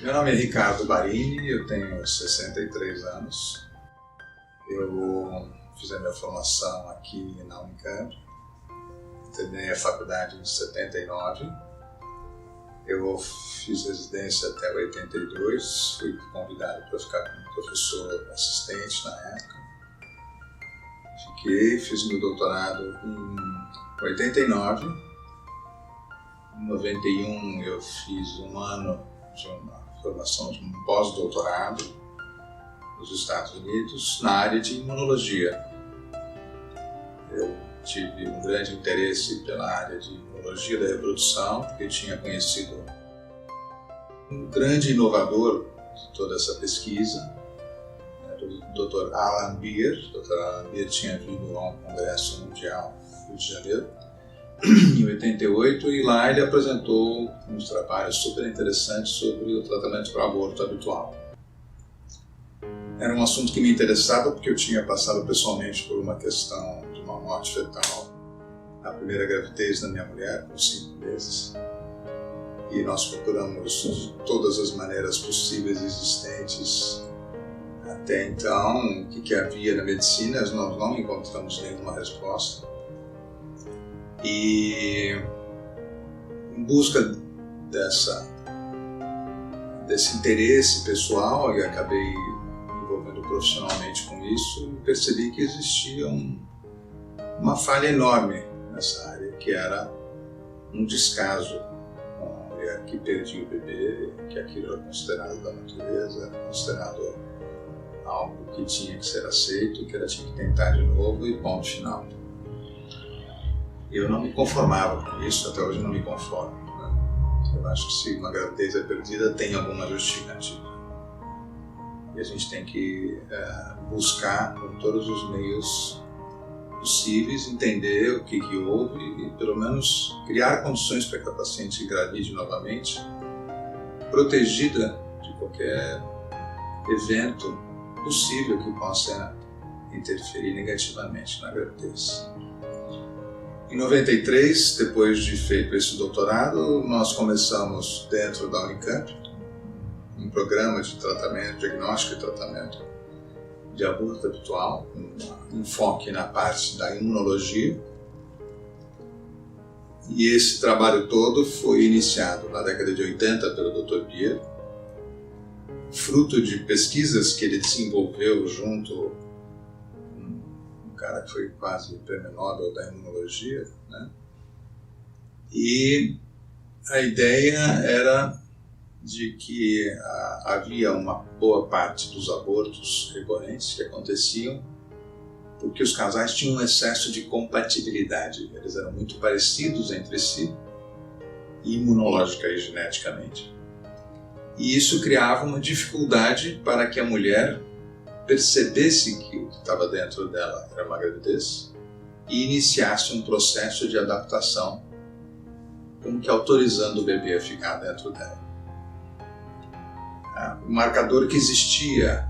Meu nome é Ricardo Barini, eu tenho 63 anos. Eu fiz a minha formação aqui na Unicamp, terminei a faculdade em 79. Eu fiz residência até 82, fui convidado para ficar como professor assistente na época. Fiz meu doutorado em 89. Em 91 eu fiz um ano de uma formação de um pós-doutorado nos Estados Unidos na área de imunologia. Eu tive um grande interesse pela área de imunologia da reprodução, porque tinha conhecido um grande inovador de toda essa pesquisa, era o Dr. Alan Beer. O Dr. Alan Beer tinha vindo a um congresso mundial no Rio de Janeiro em 88, e lá ele apresentou uns trabalhos super interessantes sobre o tratamento para aborto habitual. Era um assunto que me interessava porque eu tinha passado pessoalmente por uma questão de uma morte fetal, a primeira gravidez da minha mulher, com 5 meses, e nós procuramos de todas as maneiras possíveis e existentes até então o que havia na medicina. Nós não encontramos nenhuma resposta. E em busca desse interesse pessoal, e acabei me envolvendo profissionalmente com isso, percebi que existia uma falha enorme nessa área, que era um descaso com a mulher que perdia o bebê, que aquilo era considerado da natureza, era considerado algo que tinha que ser aceito, que ela tinha que tentar de novo e ponto final. Eu não me conformava com isso, até hoje não me conformo, né? Eu acho que se uma gravidez é perdida, tem alguma justificativa. E a gente tem que buscar, com todos os meios possíveis, entender o que houve e, pelo menos, criar condições para que a paciente engravide novamente, protegida de qualquer evento possível que possa interferir negativamente na gravidez. Em 93, depois de feito esse doutorado, nós começamos dentro da Unicamp um programa de tratamento, diagnóstico e tratamento de aborto habitual, com enfoque na parte da imunologia. E esse trabalho todo foi iniciado na década de 80 pelo Dr. Beer, fruto de pesquisas que ele desenvolveu junto cara que foi quase prêmio Nobel da imunologia, né? E a ideia era de que havia uma boa parte dos abortos recorrentes que aconteciam porque os casais tinham um excesso de compatibilidade. Eles eram muito parecidos entre si, imunológica e geneticamente. E isso criava uma dificuldade para que a mulher percebesse que o que estava dentro dela era uma gravidez e iniciasse um processo de adaptação, como que autorizando o bebê a ficar dentro dela. O marcador que existia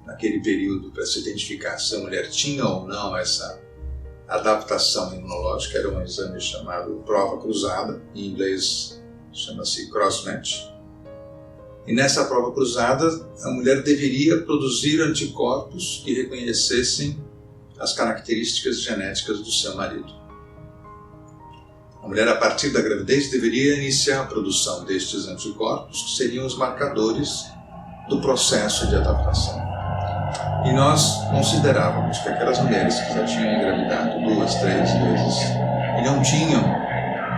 naquele período para se identificar se a mulher tinha ou não essa adaptação imunológica era um exame chamado prova cruzada, em inglês chama-se cross-match. E nessa prova cruzada, a mulher deveria produzir anticorpos que reconhecessem as características genéticas do seu marido. A mulher, a partir da gravidez, deveria iniciar a produção destes anticorpos, que seriam os marcadores do processo de adaptação. E nós considerávamos que aquelas mulheres que já tinham engravidado 2, 3 vezes e não tinham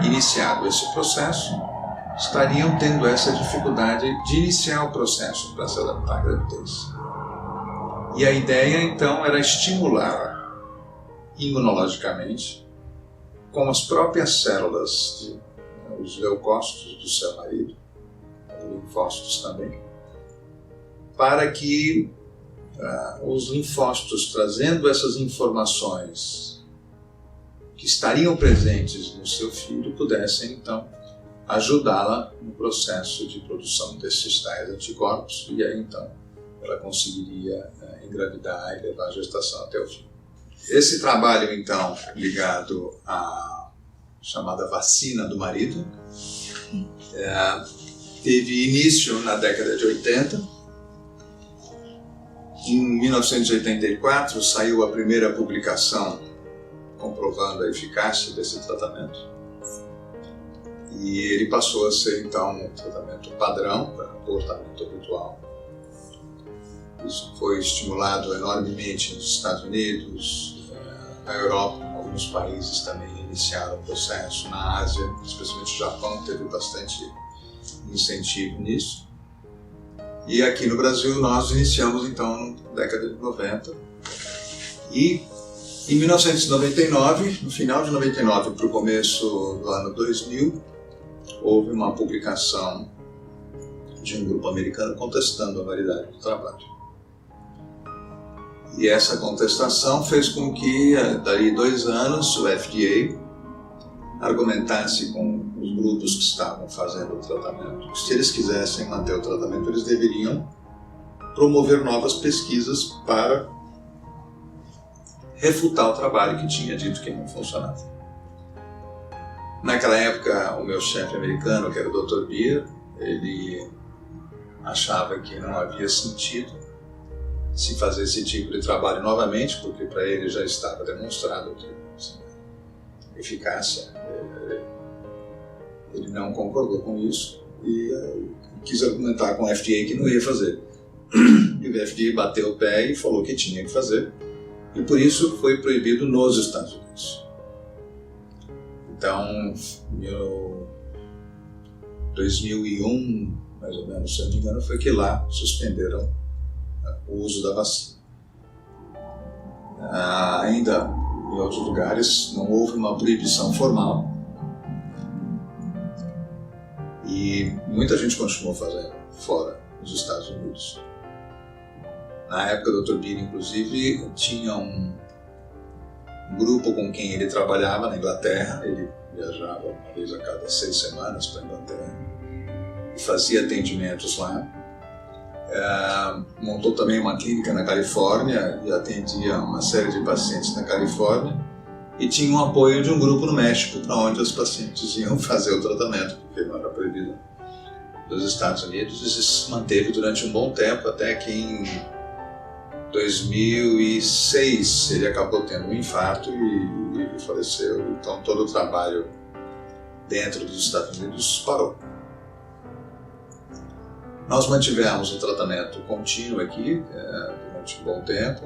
iniciado esse processo, estariam tendo essa dificuldade de iniciar o processo para se adaptar à gravidez. E a ideia, então, era estimular imunologicamente, com as próprias células, os leucócitos do seu marido, linfócitos também, para que os linfócitos, trazendo essas informações que estariam presentes no seu filho, pudessem, então, ajudá-la no processo de produção desses tais anticorpos, e aí então ela conseguiria engravidar e levar a gestação até o fim. Esse trabalho então ligado à chamada vacina do marido teve início na década de 80. Em 1984 saiu a primeira publicação comprovando a eficácia desse tratamento. E ele passou a ser, então, um tratamento padrão para abortamento habitual. Isso foi estimulado enormemente nos Estados Unidos, na Europa, alguns países também iniciaram o processo, na Ásia, especialmente o Japão, teve bastante incentivo nisso. E aqui no Brasil nós iniciamos, então, na década de 90. E em 1999, no final de 99 para o começo do ano 2000, houve uma publicação de um grupo americano contestando a validade do trabalho. E essa contestação fez com que, dali 2 anos, o FDA argumentasse com os grupos que estavam fazendo o tratamento que, se eles quisessem manter o tratamento, eles deveriam promover novas pesquisas para refutar o trabalho que tinha dito que não funcionava. Naquela época, o meu chefe americano, que era o Dr. Beer, ele achava que não havia sentido se fazer esse tipo de trabalho novamente, porque para ele já estava demonstrado que eficácia. Ele não concordou com isso e quis argumentar com o FDA que não ia fazer. E o FDA bateu o pé e falou que tinha que fazer, e por isso foi proibido nos Estados Unidos. Então, em 2001, mais ou menos, se não me engano, foi que lá suspenderam o uso da vacina. Ainda em outros lugares não houve uma proibição formal e muita gente continuou fazendo fora dos Estados Unidos. Na época, o Dr. Beer, inclusive, tinha um grupo com quem ele trabalhava na Inglaterra. Ele viajava uma vez a cada 6 semanas para a Inglaterra e fazia atendimentos lá. Montou também uma clínica na Califórnia e atendia uma série de pacientes na Califórnia, e tinha um apoio de um grupo no México para onde os pacientes iam fazer o tratamento, porque não era proibido nos Estados Unidos. E se manteve durante um bom tempo, até que em 2006 ele acabou tendo um infarto e faleceu. Então todo o trabalho dentro dos Estados Unidos parou. Nós mantivemos o tratamento contínuo aqui durante um bom tempo,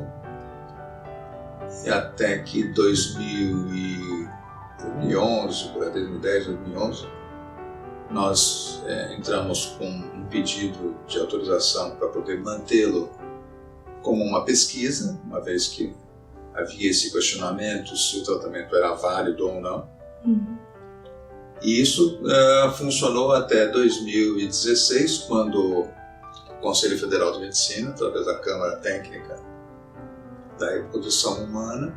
e até que 2011, por 2010, 2011, nós entramos com um pedido de autorização para poder mantê-lo como uma pesquisa, uma vez que havia esse questionamento se o tratamento era válido ou não. E isso funcionou até 2016, quando o Conselho Federal de Medicina, através da Câmara Técnica da Reprodução Humana,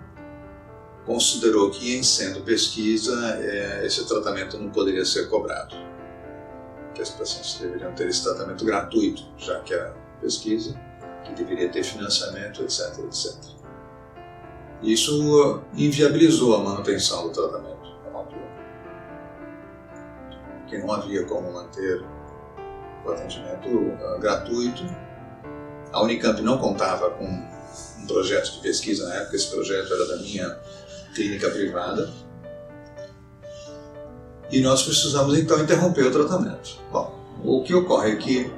considerou que, em sendo pesquisa, esse tratamento não poderia ser cobrado, que as pacientes deveriam ter esse tratamento gratuito, já que era pesquisa, que deveria ter financiamento, etc, etc. Isso inviabilizou a manutenção do tratamento, porque não havia como manter o atendimento gratuito. A Unicamp não contava com um projeto de pesquisa na época. Esse projeto era da minha clínica privada, e nós precisamos então interromper o tratamento. Bom, o que ocorre é que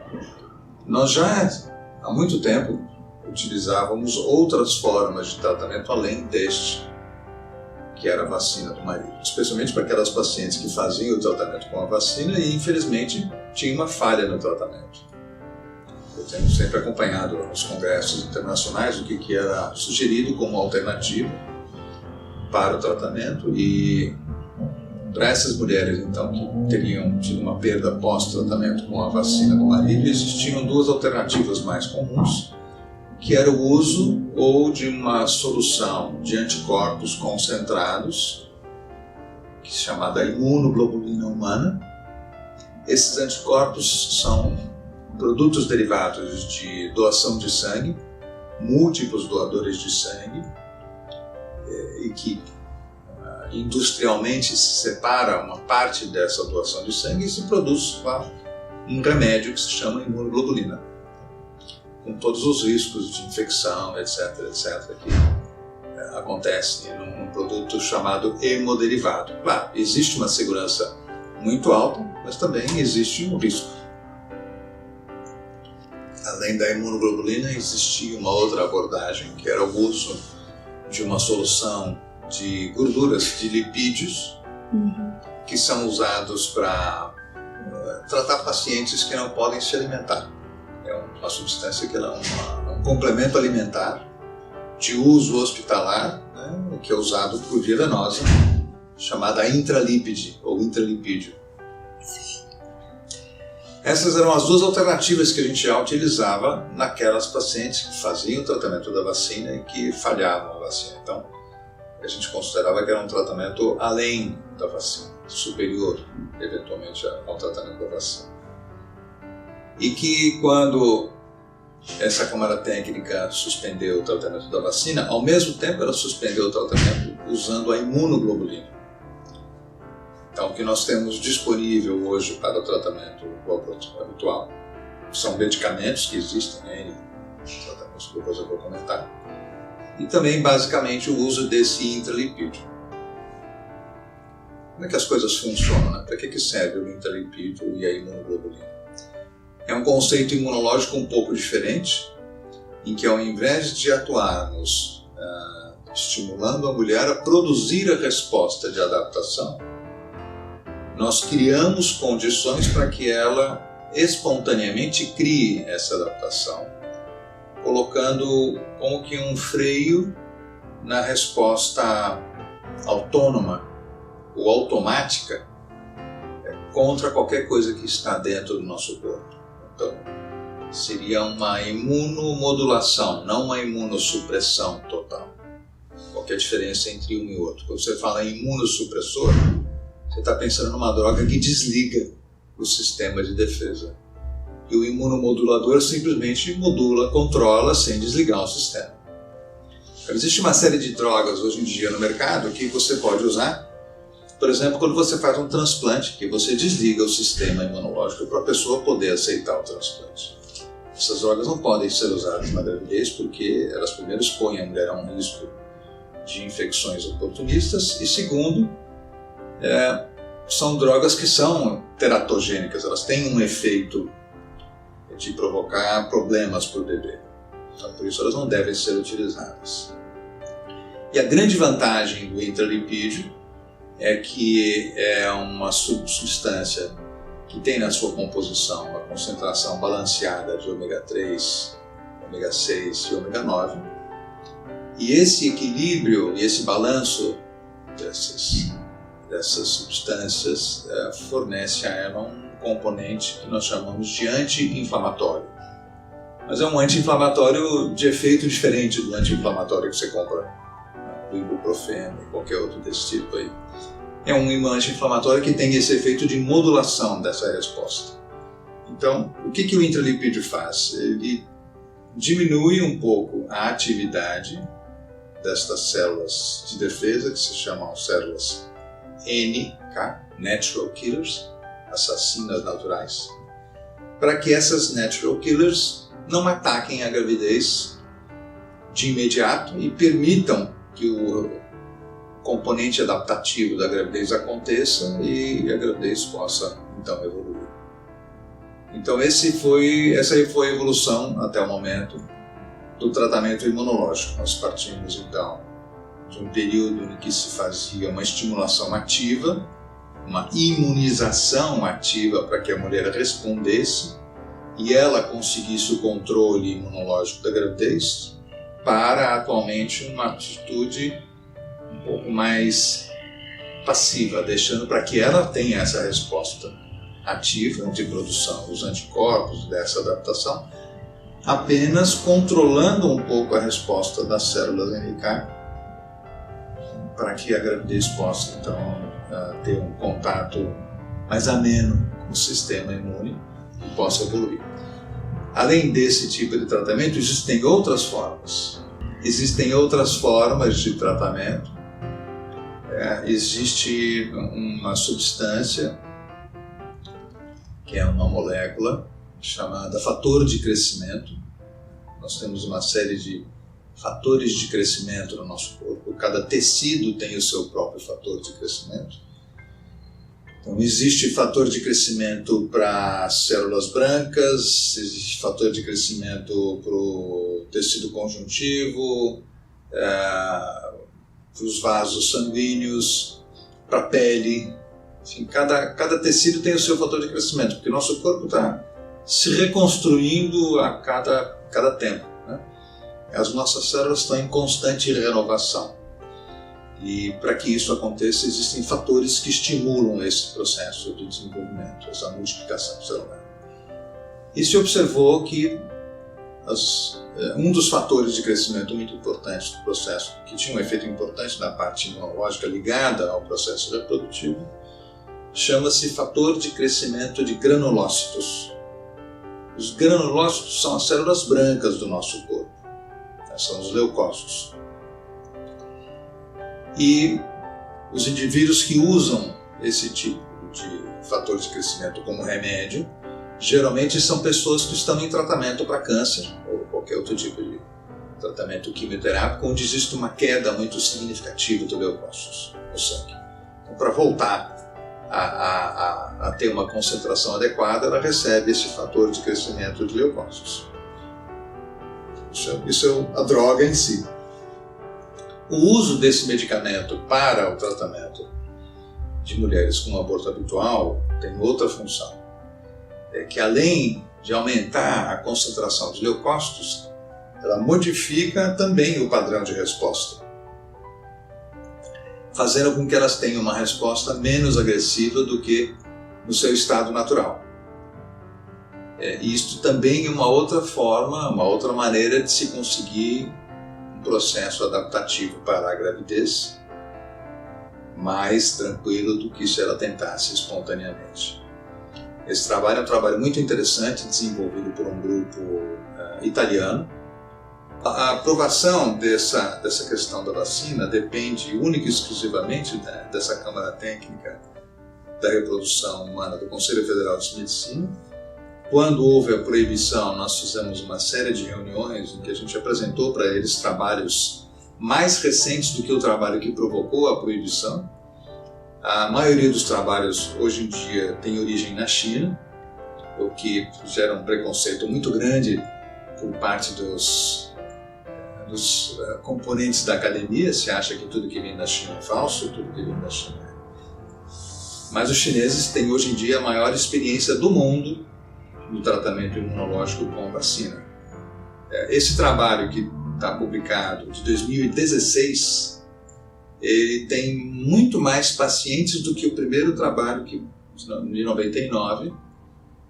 nós já há muito tempo utilizávamos outras formas de tratamento além deste, que era a vacina do marido, especialmente para aquelas pacientes que faziam o tratamento com a vacina e, infelizmente, tinha uma falha no tratamento. Eu tenho sempre acompanhado nos congressos internacionais o que era sugerido como alternativa para o tratamento, e para essas mulheres, então, que teriam tido uma perda pós-tratamento com a vacina do marido, existiam 2 alternativas mais comuns, que era o uso ou de uma solução de anticorpos concentrados, que é chamada imunoglobulina humana. Esses anticorpos são produtos derivados de doação de sangue, múltiplos doadores de sangue, e que industrialmente se separa uma parte dessa doação de sangue e se produz um remédio que se chama imunoglobulina, com todos os riscos de infecção, etc., que acontecem num produto chamado hemoderivado. Claro, existe uma segurança muito alta, mas também existe um risco. Além da imunoglobulina, existia uma outra abordagem, que era o uso de uma solução de gorduras, de lipídios, que são usados para tratar pacientes que não podem se alimentar. É uma substância que é um complemento alimentar de uso hospitalar, né, que é usado por via venosa, chamada intralípide ou intralipídio. Essas eram as duas alternativas que a gente já utilizava naquelas pacientes que faziam o tratamento da vacina e que falhavam a vacina. Então, a gente considerava que era um tratamento além da vacina, superior, eventualmente, ao tratamento da vacina. E que quando essa Câmara Técnica suspendeu o tratamento da vacina, ao mesmo tempo ela suspendeu o tratamento usando a imunoglobulina. Então, o que nós temos disponível hoje para o tratamento habitual são medicamentos que existem, né, tratamentos que depois eu vou comentar, e também, basicamente, o uso desse intralipídio. Como é que as coisas funcionam? Né? Para que serve o intralipídio e a imunoglobulina? É um conceito imunológico um pouco diferente, em que ao invés de atuarmos estimulando a mulher a produzir a resposta de adaptação, nós criamos condições para que ela espontaneamente crie essa adaptação, colocando como que um freio na resposta autônoma ou automática contra qualquer coisa que está dentro do nosso corpo. Então, seria uma imunomodulação, não uma imunossupressão total. Qual que é a diferença entre um e outro? Quando você fala em imunossupressor, você está pensando numa droga que desliga o sistema de defesa. E o imunomodulador simplesmente modula, controla, sem desligar o sistema. Então, existe uma série de drogas hoje em dia no mercado que você pode usar, por exemplo, quando você faz um transplante, que você desliga o sistema imunológico para a pessoa poder aceitar o transplante. Essas drogas não podem ser usadas na gravidez porque elas primeiro expõem a mulher a um risco de infecções oportunistas e segundo, são drogas que são teratogênicas, elas têm um efeito de provocar problemas para o bebê. Então, por isso elas não devem ser utilizadas. E a grande vantagem do intralipídio é que é uma substância que tem na sua composição uma concentração balanceada de ômega 3, ômega 6 e ômega 9. E esse equilíbrio e esse balanço dessas substâncias fornece a ela um componente que nós chamamos de anti-inflamatório. Mas é um anti-inflamatório de efeito diferente do anti-inflamatório que você compra, do ibuprofeno e qualquer outro desse tipo aí. É um anti-inflamatório que tem esse efeito de modulação dessa resposta. Então, o que o intralipídio faz? Ele diminui um pouco a atividade destas células de defesa, que se chamam células NK, Natural Killers, assassinas naturais, para que essas Natural Killers não ataquem a gravidez de imediato e permitam que o componente adaptativo da gravidez aconteça e a gravidez possa, então, evoluir. Então, essa foi a evolução, até o momento, do tratamento imunológico. Nós partimos, então, de um período em que se fazia uma estimulação ativa, uma imunização ativa para que a mulher respondesse e ela conseguisse o controle imunológico da gravidez, para, atualmente, uma atitude um pouco mais passiva, deixando para que ela tenha essa resposta ativa de produção dos anticorpos, dessa adaptação, apenas controlando um pouco a resposta das células NK para que a gravidez possa, então, ter um contato mais ameno com o sistema imune e possa evoluir. Além desse tipo de tratamento, existem outras formas. Existem outras formas de tratamento. Existe uma substância que é uma molécula chamada fator de crescimento. Nós temos uma série de fatores de crescimento no nosso corpo. Cada tecido tem o seu próprio fator de crescimento. Então, existe fator de crescimento para células brancas, existe fator de crescimento para o tecido conjuntivo, para os vasos sanguíneos, para a pele. Enfim, cada tecido tem o seu fator de crescimento, porque o nosso corpo está se reconstruindo a cada tempo, né? As nossas células estão em constante renovação. E para que isso aconteça, existem fatores que estimulam esse processo de desenvolvimento, essa multiplicação celular. E se observou que um dos fatores de crescimento muito importantes do processo, que tinha um efeito importante na parte imunológica ligada ao processo reprodutivo, chama-se fator de crescimento de granulócitos. Os granulócitos são as células brancas do nosso corpo, são os leucócitos. E os indivíduos que usam esse tipo de fator de crescimento como remédio, geralmente são pessoas que estão em tratamento para câncer ou qualquer outro tipo de tratamento quimioterápico, onde existe uma queda muito significativa do leucócitos no sangue. Então, para voltar a ter uma concentração adequada, ela recebe esse fator de crescimento de leucócitos. Isso é a droga em si. O uso desse medicamento para o tratamento de mulheres com aborto habitual tem outra função. É que além de aumentar a concentração de leucócitos, ela modifica também o padrão de resposta, fazendo com que elas tenham uma resposta menos agressiva do que no seu estado natural. Isto também é uma outra forma, uma outra maneira de se conseguir um processo adaptativo para a gravidez mais tranquilo do que se ela tentasse espontaneamente. Esse trabalho é um trabalho muito interessante, desenvolvido por um grupo italiano. A aprovação dessa questão da vacina depende única e exclusivamente dessa Câmara Técnica da Reprodução Humana do Conselho Federal de Medicina. Quando houve a proibição, nós fizemos uma série de reuniões em que a gente apresentou para eles trabalhos mais recentes do que o trabalho que provocou a proibição. A maioria dos trabalhos hoje em dia tem origem na China, o que gera um preconceito muito grande por parte dos componentes da academia. Se acha que tudo que vem da China é falso, tudo que vem da China é. Mas os chineses têm hoje em dia a maior experiência do mundo no tratamento imunológico com vacina. Esse trabalho que está publicado de 2016, ele tem muito mais pacientes do que o primeiro trabalho de 99,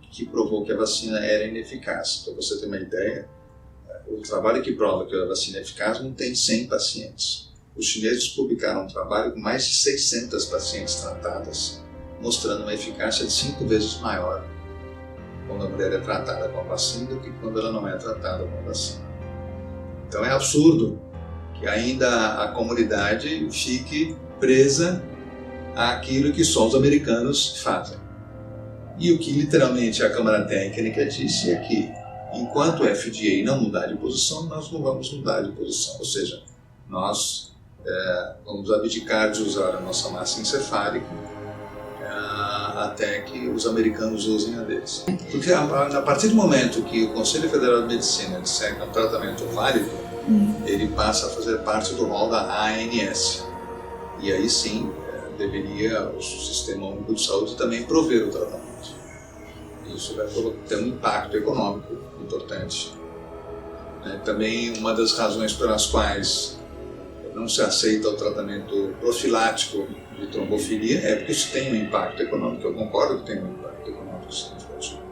que provou que a vacina era ineficaz. Para você ter uma ideia, o trabalho que prova que a vacina é eficaz não tem 100 pacientes. Os chineses publicaram um trabalho com mais de 600 pacientes tratadas, mostrando uma eficácia de 5 vezes maior quando a mulher é tratada com a vacina do que quando ela não é tratada com a vacina. Então é absurdo que ainda a comunidade fique presa àquilo que só os americanos fazem. E o que literalmente a Câmara Técnica disse é que enquanto o FDA não mudar de posição, nós não vamos mudar de posição. Ou seja, nós vamos abdicar de usar a nossa massa encefálica até que os americanos usem a deles. Porque a partir do momento que o Conselho Federal de Medicina disser que é um tratamento válido, ele passa a fazer parte do rol da ANS. E aí sim, deveria o Sistema Único de Saúde também prover o tratamento. Isso vai ter um impacto econômico importante. Também uma das razões pelas quais não se aceita o tratamento profilático de trombofilia é porque isso tem um impacto econômico. Eu concordo que tem um impacto econômico significativo.